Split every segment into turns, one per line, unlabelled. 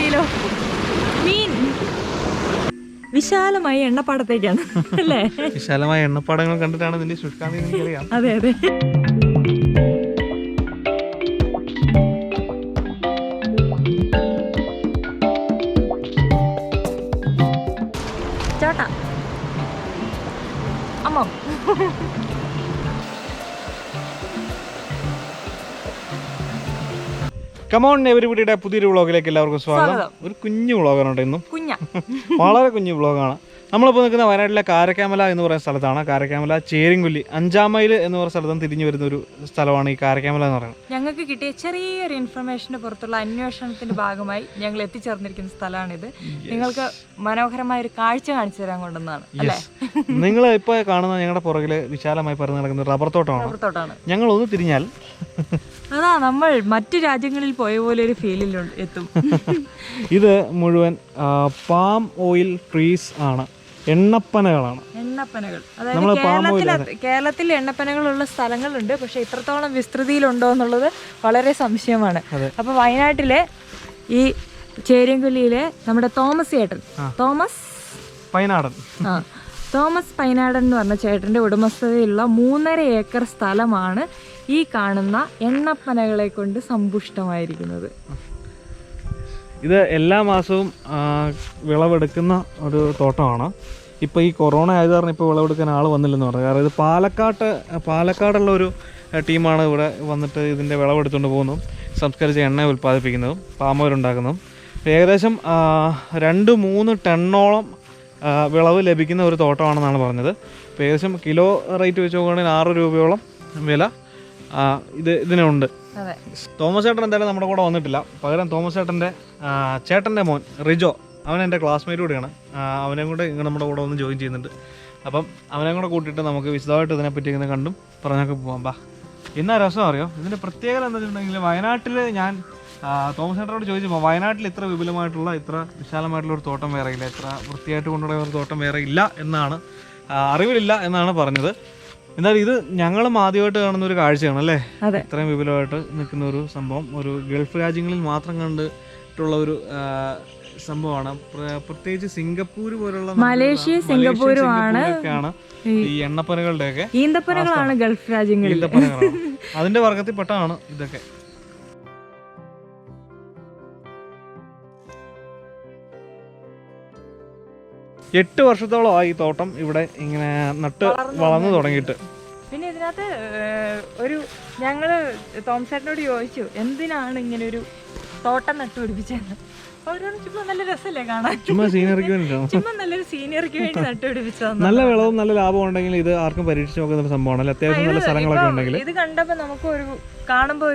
കിട്ടിയല്ലോ. മീൻ വിശാലമായ എണ്ണപ്പാടത്തേക്കാണ് അല്ലേ?
വിശാലമായ എണ്ണപ്പാടങ്ങൾ കണ്ടിട്ടാണ് നിന്റെ ശുഷ്കാന്തി.
അതെ അതെ. ചേട്ടാ അമ്മ
കമോൺ എവരിബഡിയുടെ പുതിയൊരു വ്ളോഗിലേക്ക് എല്ലാവർക്കും സ്വാഗതം. ഒരു കുഞ്ഞു വ്ളോഗാണ് ഇന്നും, വളരെ കുഞ്ഞു വ്ളോഗാണ്. നമ്മളിപ്പോൾ നിൽക്കുന്ന വയനാട്ടിലെ കാരക്കാമല എന്ന് പറയുന്ന സ്ഥലത്താണ്. കാരക്കാമല ചേരിങ്കുല്ലി 5-ാം മൈൽ എന്ന് പറയുന്ന സ്ഥലത്തും തിരിഞ്ഞു വരുന്ന ഒരു സ്ഥലമാണ് ഈ കാരക്കാമല എന്ന് പറയുന്നത്.
ഞങ്ങൾക്ക് കിട്ടിയ ചെറിയൊരു ഇൻഫർമേഷന് പുറത്തുള്ള അന്വേഷണത്തിന്റെ ഭാഗമായി ഞങ്ങൾ എത്തിച്ചേർന്നിരിക്കുന്ന സ്ഥലമാണിത്. നിങ്ങൾക്ക് മനോഹരമായ ഒരു കാഴ്ച കാണിച്ചു തരാൻ കൊണ്ടുവന്നാണ് അല്ലേ?
നിങ്ങൾ ഇപ്പോൾ കാണുന്ന ഞങ്ങളുടെ പുറകില് വിശാലമായി പരന്നു നടക്കുന്ന റബ്ബർ തോട്ടമാണ്. ഞങ്ങൾ ഒന്ന് തിരിഞ്ഞാൽ
അതാ നമ്മൾ മറ്റു രാജ്യങ്ങളിൽ പോയ പോലെ ഒരു ഫീലിൽ എത്തും.
ഇത് മുഴുവൻ പാം ഓയിൽ ട്രീസ് ആണ്, എണ്ണപ്പനകളാണ്.
എണ്ണപ്പനകൾ, അതായത് കേരളത്തിൽ എണ്ണപ്പനകളുള്ള സ്ഥലങ്ങളുണ്ട്, പക്ഷെ ഇത്രത്തോളം വിസ്തൃതിയിലുണ്ടോ എന്നുള്ളത് വളരെ സംശയമാണ്. അപ്പൊ വയനാട്ടിലെ ഈ ചേരിയൻകൊല്ലിയിലെ നമ്മുടെ തോമസ് പൈനാടൻ എന്ന് പറഞ്ഞ ചേട്ടന്റെ ഉടമസ്ഥതയിലുള്ള 3.5 ഏക്കർ സ്ഥലമാണ് ഈ കാണുന്ന എണ്ണപ്പനകളെ കൊണ്ട് സമ്പുഷ്ടമായിരിക്കുന്നത്.
ഇത് എല്ലാ മാസവും വിളവെടുക്കുന്ന ഒരു തോട്ടമാണ്. ഇപ്പോൾ ഈ കൊറോണ ആയത് കാരണം ഇപ്പോൾ വിളവെടുക്കാൻ ആൾ വന്നില്ലെന്ന് പറഞ്ഞു. കാരണം ഇത് പാലക്കാടുള്ള ഒരു ടീമാണ് ഇവിടെ വന്നിട്ട് ഇതിൻ്റെ വിളവെടുത്തുകൊണ്ട് പോകുന്നതും സംസ്കരിച്ച എണ്ണ ഉൽപ്പാദിപ്പിക്കുന്നതും പാം ഓയിൽ ഉണ്ടാക്കുന്നതും. ഏകദേശം 2-3 ടണ്ണോളം വിളവ് ലഭിക്കുന്ന ഒരു തോട്ടമാണെന്നാണ് പറഞ്ഞത്. ഇപ്പോൾ ഏകദേശം കിലോ റേറ്റ് വെച്ച് നോക്കുകയാണെങ്കിൽ 6 രൂപയോളം വില ഇതിനുണ്ട്. തോമസ് ചേട്ടൻ എന്തായാലും നമ്മുടെ കൂടെ വന്നിട്ടില്ല. പകരം തോമസ് ചേട്ടൻ്റെ മോൻ റിജോ, അവൻ എൻ്റെ ക്ലാസ്മേറ്റ് കൂടെയാണ്. അവനെ കൂടെ ഇങ്ങനെ നമ്മുടെ കൂടെ വന്ന് ജോയിൻ ചെയ്യുന്നുണ്ട്. അപ്പം അവനെ കൂടെ കൂട്ടിയിട്ട് നമുക്ക് വിശദമായിട്ട് ഇതിനെപ്പറ്റി ഇങ്ങനെ കണ്ടും പറഞ്ഞൊക്കെ പോകാം. ബാ, എന്നാ രസം അറിയോ ഇതിൻ്റെ പ്രത്യേകത എന്താ വെച്ചിട്ടുണ്ടെങ്കിൽ, വയനാട്ടിൽ ഞാൻ തോമസ് ചേട്ടനോട് ചോദിച്ചപ്പോൾ വയനാട്ടിൽ ഇത്ര വിപുലമായിട്ടുള്ള, ഇത്ര വിശാലമായിട്ടുള്ള ഒരു തോട്ടം വേറെ ഇല്ല, ഇത്ര വൃത്തിയായിട്ട് കൊണ്ടുപോയ ഒരു തോട്ടം വേറെ ഇല്ല എന്നാണ്, അറിവിലില്ല എന്നാണ് പറഞ്ഞത്. എന്തായാലും ഇത് ഞങ്ങളും ആദ്യമായിട്ട് കാണുന്ന ഒരു കാഴ്ചയാണ് അല്ലേ? ഇത്രയും വിപുലമായിട്ട് നിൽക്കുന്ന ഒരു സംഭവം ഒരു ഗൾഫ് രാജ്യങ്ങളിൽ മാത്രം കണ്ടിട്ടുള്ള ഒരു സംഭവമാണ്. പ്രത്യേകിച്ച് സിംഗപ്പൂർ പോലുള്ള,
മലേഷ്യ, സിംഗപ്പൂരുമാണ്
ഈ എണ്ണപ്പനകളുടെയൊക്കെ
ഈന്തപ്പനകളാണ് ഗൾഫ് രാജ്യങ്ങളിൽ.
അതിന്റെ വർഗത്തിൽപ്പെട്ടാണ് ഇതൊക്കെ. എട്ട് വർഷത്തോളമായി ഈ തോട്ടം ഇവിടെ ഇങ്ങനെ നട്ട് വളർന്നു തുടങ്ങിയിട്ട്.
പിന്നെ ഇതിനകത്ത് ഞങ്ങള് തോമസേട്ടനോട് ചോദിച്ചു എന്തിനാണ് ഇങ്ങനെ ഒരു തോട്ടം നട്ടുപിടിപ്പിച്ചതെന്ന്. ചുമ്മാ നല്ല രസമല്ലേ കാണാൻ,
ചുമ്മാ സീനറിക്ക് വേണ്ടിയിട്ടാണ്,
ചുമ്മാ നല്ലൊരു സീനിയറിക്ക് വേണ്ടി നട്ടുപിടിപ്പിച്ചതാണ്.
നല്ല വിളവും നല്ല ലാഭം ഉണ്ടെങ്കിൽ ഇത് ആർക്കും പരീക്ഷിച്ച് നോക്കുന്ന ഒരു സംഭവമാണ്. അത്യാവശ്യം നല്ല സ്ഥലങ്ങളൊക്കെ ഉണ്ടെങ്കിൽ
ഇത് കണ്ടപ്പോ നമുക്ക് കാണുമ്പോ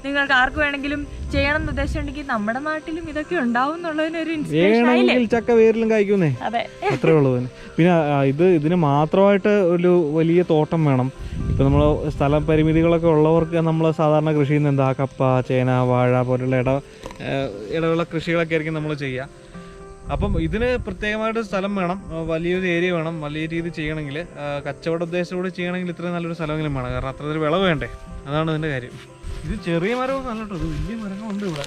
നിങ്ങൾക്ക് ആർക്ക് വേണമെങ്കിലും ചെയ്യണം എന്ന് ഉദ്ദേശം ഉണ്ടെങ്കിൽ നമ്മുടെ നാട്ടിലും ഇതൊക്കെ ഉണ്ടാവും എന്നുള്ളതിനൊരു ഇൻസ്പിറേഷൻ.
ചക്ക വേരിലും കഴിക്കുന്നേ, അത്രേ ഉള്ളൂ. പിന്നെ ഇതിന് മാത്രമായിട്ട് ഒരു വലിയ തോട്ടം വേണം. ഇപ്പൊ നമ്മൾ സ്ഥല പരിമിതികളൊക്കെ ഉള്ളവർക്ക് നമ്മൾ സാധാരണ കൃഷി ചെയ്യുന്ന എന്താ, കപ്പ, ചേന, വാഴ പോലുള്ള ഇടവിള കൃഷികളൊക്കെ ആയിരിക്കും നമ്മൾ ചെയ്യുക. അപ്പം ഇതിന് പ്രത്യേകമായിട്ട് സ്ഥലം വേണം, വലിയൊരു ഏരിയ വേണം. വലിയ രീതിയിൽ ചെയ്യണമെങ്കിൽ, കച്ചവട ഉദ്ദേശത്തോടെ ചെയ്യണമെങ്കിൽ ഇത്രയും നല്ലൊരു സ്ഥലമെങ്കിലും വേണം. കാരണം അത്ര ഒരു വിളവ് വേണ്ടേ, അതാണ് ഇതിൻ്റെ കാര്യം. ഇത് ചെറിയ മരവും നല്ല കേട്ടോ, ഇത് വലിയ മരങ്ങളുണ്ട് ഇവിടെ.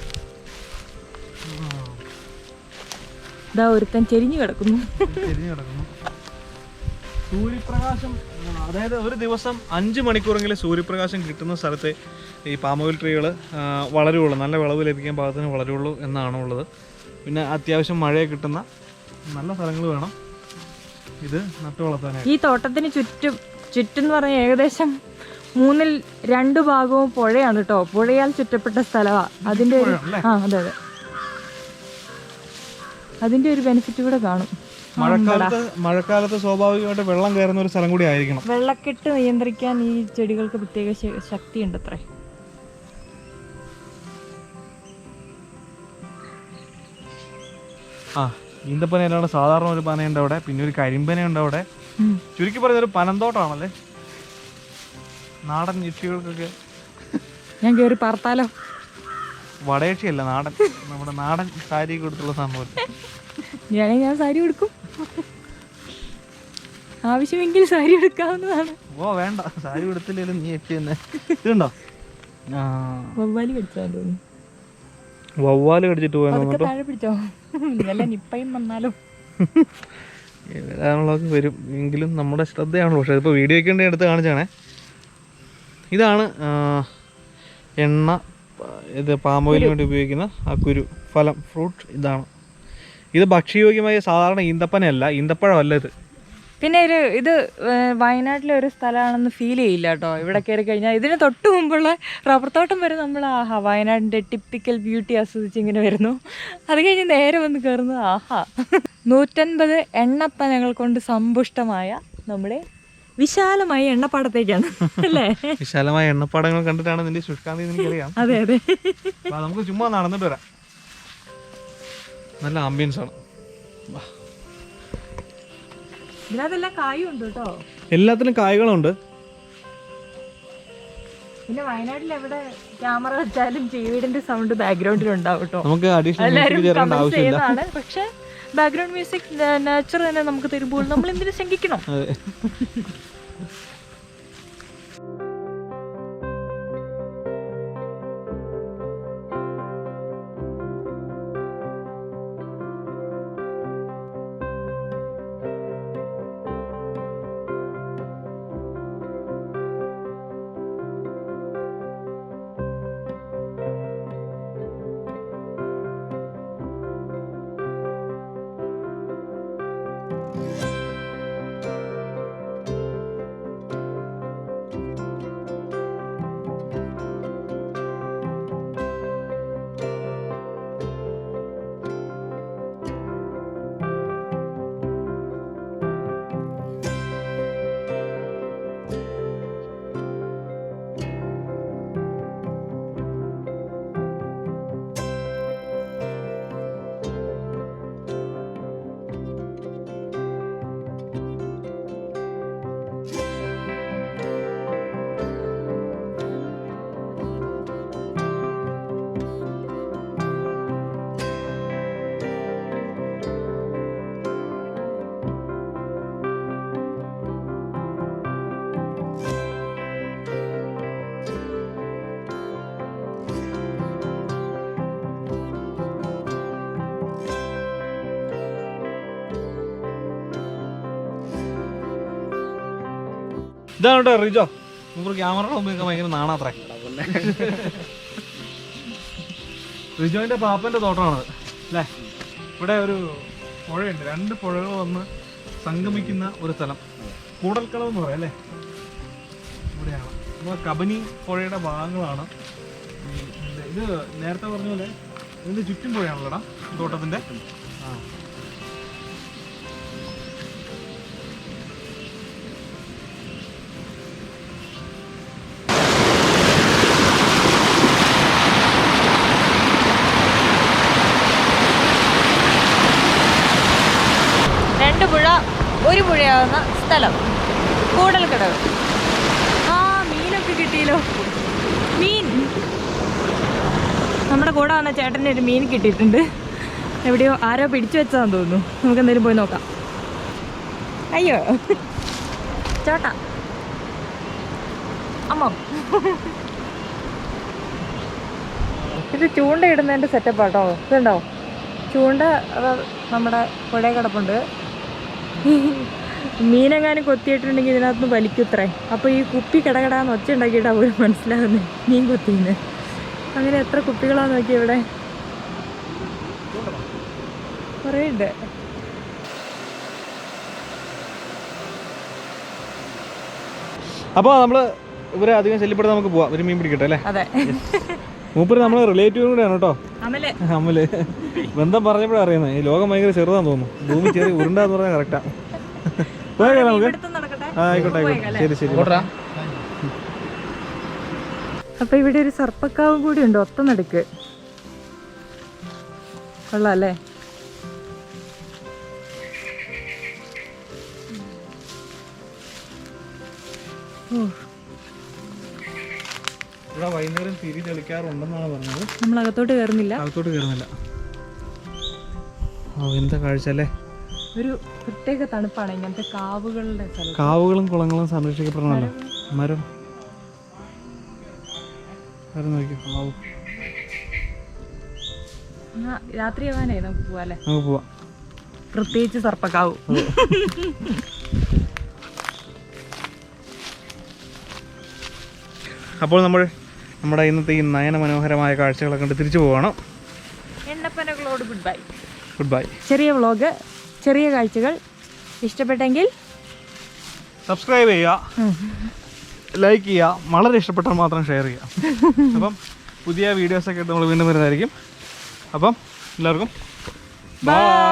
ഒരുത്തൻ ചെരിഞ്ഞു കിടക്കുന്നു.
സൂര്യപ്രകാശം, അതായത് ഒരു ദിവസം 5 മണിക്കൂറെങ്കിലും സൂര്യപ്രകാശം കിട്ടുന്ന സ്ഥലത്തെ ഈ പാം ഓയിൽ ട്രീകൾ വളരുള്ളൂ, നല്ല വിളവ് ലഭിക്കാൻ പാകത്തിന് വളരുള്ളൂ എന്നാണ് ഉള്ളത്. പിന്നെ അത്യാവശ്യം മഴയെ കിട്ടുന്ന നല്ല സ്ഥലങ്ങൾ വേണം ഇത് നട്ടു വളർത്താനായിട്ട്.
ഈ തോട്ടത്തിന് ചുറ്റെന്ന് പറഞ്ഞാൽ ഏകദേശം 2 ഭാഗവും പുഴയാണ് കേട്ടോ. പുഴയാൽ ചുറ്റപ്പെട്ട സ്ഥലമാണ്. അതിന്റെ അതിന്റെ ഒരു ബെനിഫിറ്റ് കൂടെ കാണും.
മഴക്കാലത്ത് സ്വാഭാവികമായിട്ട് വെള്ളം കയറുന്ന ഒരു സ്ഥലം കൂടി ആയിരിക്കണം.
വെള്ളക്കെട്ട് നിയന്ത്രിക്കാൻ ഈ ചെടികൾക്ക് പ്രത്യേക ശക്തിയുണ്ട് അത്രേ.
ഈന്തപ്പനയിലാണ് സാധാരണ ഒരു പനയുണ്ട് അവിടെ, പിന്നെ ഒരു കരിമ്പനയുണ്ട് അവിടെ. ചുരുക്കി പറഞ്ഞൊരു പനന്തോട്ടമാണല്ലേ. നാടൻ യക്ഷികൾക്കൊക്കെ
ഞാൻ കയറി പറത്താലോ.
വടയക്ഷിയല്ല, നമ്മുടെ നാടൻ സാരി കൊടുത്തുള്ള സംഭവം.
ഞാൻ സാരി കൊടുക്കും, ആവശ്യമെങ്കിൽ സാരി എടുക്കാവുന്നതാണ്.
ഓ വേണ്ട, സാരി കൊടുത്തില്ലേലും നീ യക്ഷി തന്നെ. ഇതുണ്ടോ,
വവ്വാലി കടിച്ചാൽ തോന്നുന്നു.
വവ്വാല് കടിച്ചിട്ട് പോയെന്ന്
അതൊക്കെ
തോന്നുന്നു.
താഴെ പിടിച്ചോ, വല്ല നിപ്പയും വന്നാലും.
വരാനുള്ളതൊക്കെ വരും എങ്കിലും നമ്മുടെ ശ്രദ്ധയാണ്. പക്ഷേ ഇതിപ്പോൾ വീഡിയോ ഒക്കെ ഉണ്ടെങ്കിൽ എടുത്ത് കാണിച്ചാണേ. ഇതാണ് എണ്ണ, ഇത് പാം ഓയിലിന് വേണ്ടി ഉപയോഗിക്കുന്ന ആ ഫലം, ഫ്രൂട്ട് ഇതാണ്. ഇത് ഭക്ഷ്യയോഗ്യമായ സാധാരണ ഈന്തപ്പനയല്ല, ഈന്തപ്പഴമല്ല ഇത്.
പിന്നെ ഇത് വയനാട്ടിലെ ഒരു സ്ഥലമാണെന്ന് ഫീൽ ചെയ്യില്ല കേട്ടോ. ഇവിടെ കയറി കഴിഞ്ഞാൽ ഇതിന് തൊട്ട് മുമ്പുള്ള റബ്ബർ തോട്ടം വരെ നമ്മൾ ആഹാ വയനാടിൻ്റെ ടിപ്പിക്കൽ ബ്യൂട്ടി ആസ്വദിച്ച് ഇങ്ങനെ വരുന്നു. അത് കഴിഞ്ഞ് നേരെ വന്ന് കയറുന്നത് ആഹാ 150 എണ്ണപ്പനകൾ കൊണ്ട് സമ്പുഷ്ടമായ നമ്മുടെ വിശാലമായ എണ്ണപ്പാടത്തേക്കാണ് അല്ലേ?
വിശാലമായ എണ്ണപ്പാടങ്ങൾ കണ്ടിട്ടാണ് നിന്റെ ശുഷ്കാന്തി എനിക്കറിയാം.
അതെ അതെ.
നമുക്ക് ചുമ്മാ നടന്നിട്ട് വരാം. നല്ല ആംബിയൻസ് ആണ്.
ഇതിനകത്തെല്ലാം കായും ഉണ്ട് കേട്ടോ.
എല്ലാത്തിലും കായ്കളുണ്ട്.
പിന്നെ വയനാട്ടിൽ എവിടെ ക്യാമറ വെച്ചാലും ചീവീടിന്റെ സൗണ്ട് ബാക്ക്ഗ്രൗണ്ടിൽ ഉണ്ടാവും കേട്ടോ.
നമുക്ക് അഡീഷണൽ ആവശ്യമില്ല.
പക്ഷെ ബാക്ക്ഗ്രൗണ്ട് മ്യൂസിക് നേച്ചർ തന്നെ നമുക്ക് തരുമ്പോൾ നമ്മൾ എന്തിനു ശങ്കിക്കണം?
ഇതാണ് കേട്ടോ റിജോ. ക്യാമറയുടെ മുമ്പൊക്കെ ഭയങ്കര നാണാത്രേ. റിജോന്റെ പാപ്പന്റെ തോട്ടമാണത് അല്ലേ? ഇവിടെ ഒരു പുഴയുണ്ട്, 2 പുഴകൾ വന്ന് സംഗമിക്കുന്ന ഒരു സ്ഥലം, കൂടൽക്കളം എന്ന് പറയാം അല്ലേ? ഇവിടെയാണ് നമ്മൾ കബനി പുഴയുടെ ഭാഗങ്ങളാണ്. ഇത് നേരത്തെ പറഞ്ഞ പോലെ ഇതിന്റെ ചുറ്റും പുഴയാണല്ലോടാ തോട്ടത്തിന്റെ. ആ
ഒരു പുഴയാവുന്ന സ്ഥലം കൂടൽക്കടവ്. ആ മീനൊക്കെ കിട്ടിയല്ലോ. മീൻ നമ്മുടെ കൂടെ വന്ന ചേട്ടൻ്റെ ഒരു മീൻ കിട്ടിയിട്ടുണ്ട്. എവിടെയോ ആരോ പിടിച്ചു വെച്ചതാന്ന് തോന്നുന്നു. നമുക്ക് എന്തായാലും പോയി നോക്കാം. അയ്യോ ചേട്ടാ അമ്മ, ഇത് ചൂണ്ടയിടുന്നതിൻ്റെ സെറ്റപ്പാട്ടോ. ഇതുണ്ടോ ചൂണ്ട നമ്മുടെ പുഴ കിടപ്പുണ്ട്. മീനെങ്ങാനും കൊത്തിയിട്ടുണ്ടെങ്കിൽ ഇതിനകത്തുനിന്ന് വലിക്കുത്രേ. അപ്പോൾ ഈ കുപ്പി കിടകിടാന്ന് ഒച്ച ഉണ്ടാക്കിയിട്ടാണ് പോലും മനസ്സിലാകുന്നത് മീൻ കൊത്തിന്ന്. അങ്ങനെ എത്ര കുപ്പികളാന്ന് നോക്കി ഇവിടെ കുറേ ഉണ്ട്.
അപ്പോൾ നമ്മൾ ഇവരെ അധികം ശല്യപ്പെടുത്താൻ നമുക്ക് പോവാം. ഒരു മീൻ പിടിക്കട്ടെ അല്ലേ?
അതെ.
മൂപ്പര് നമ്മളെ റിലേറ്റീവും കൂടെയാണ് കേട്ടോ. അമല് ബന്ധം പറഞ്ഞപ്പോഴാണ് അറിയുന്നത്. ഈ ലോകം ഭയങ്കര ചെറുതാന്ന് തോന്നുന്നു. ഭൂമി ചെറിയ ഉരുണ്ടാന്ന് പറഞ്ഞാൽ കറക്റ്റാ. പോയേക്കാം നമുക്ക്. ആയിക്കോട്ടെ ആയിക്കോട്ടെ, ശരി ശരി.
അപ്പൊ ഇവിടെ ഒരു സർപ്പക്കാവും കൂടി ഉണ്ട് ഒത്തനടുക്ക്. കൊള്ളാം അല്ലേ?
ഇവിടെ വൈകുന്നേരം തിരി തെളിക്കാറുണ്ടെന്നാണ് പറഞ്ഞത്.
നമ്മൾ അകത്തോട്ട് കയറുന്നില്ല.
അകത്തോട്ട് കയറുന്നില്ല. ഓ എന്താ കാഴ്ച അല്ലേ?
ഒരു പ്രത്യേക തണുപ്പാണ് ഇങ്ങനത്തെ കാവുകളുടെ സ്ഥലം.
കാവുകളും കുളങ്ങളും സംരക്ഷിക്കപ്പെടണമല്ലോ. മരം നോക്കി.
രാത്രി ആവാനേ നമുക്ക് പോവാല്ലേ?
നമുക്ക് പോവാം.
പ്രത്യേകിച്ച് സർപ്പക്കാവ്.
അപ്പോൾ നമ്മുടെ ഇന്നത്തെ ഈ നയന മനോഹരമായ കാഴ്ചകളെ കണ്ട് തിരിച്ചു പോവാണ്.
എണ്ണപ്പനകളോട് ഗുഡ് ബൈ.
Good bye.
ചെറിയ വ്ളോഗ്, ചെറിയ കാഴ്ചകൾ ഇഷ്ടപ്പെട്ടെങ്കിൽ
സബ്സ്ക്രൈബ് ചെയ്യുക, ലൈക്ക് ചെയ്യുക, വളരെ ഇഷ്ടപ്പെട്ടാൽ മാത്രം ഷെയർ ചെയ്യുക. അപ്പം പുതിയ വീഡിയോസൊക്കെ ആയിട്ട് നമ്മൾ വീണ്ടും വരുന്നതായിരിക്കും. അപ്പം എല്ലാവർക്കും ബൈ.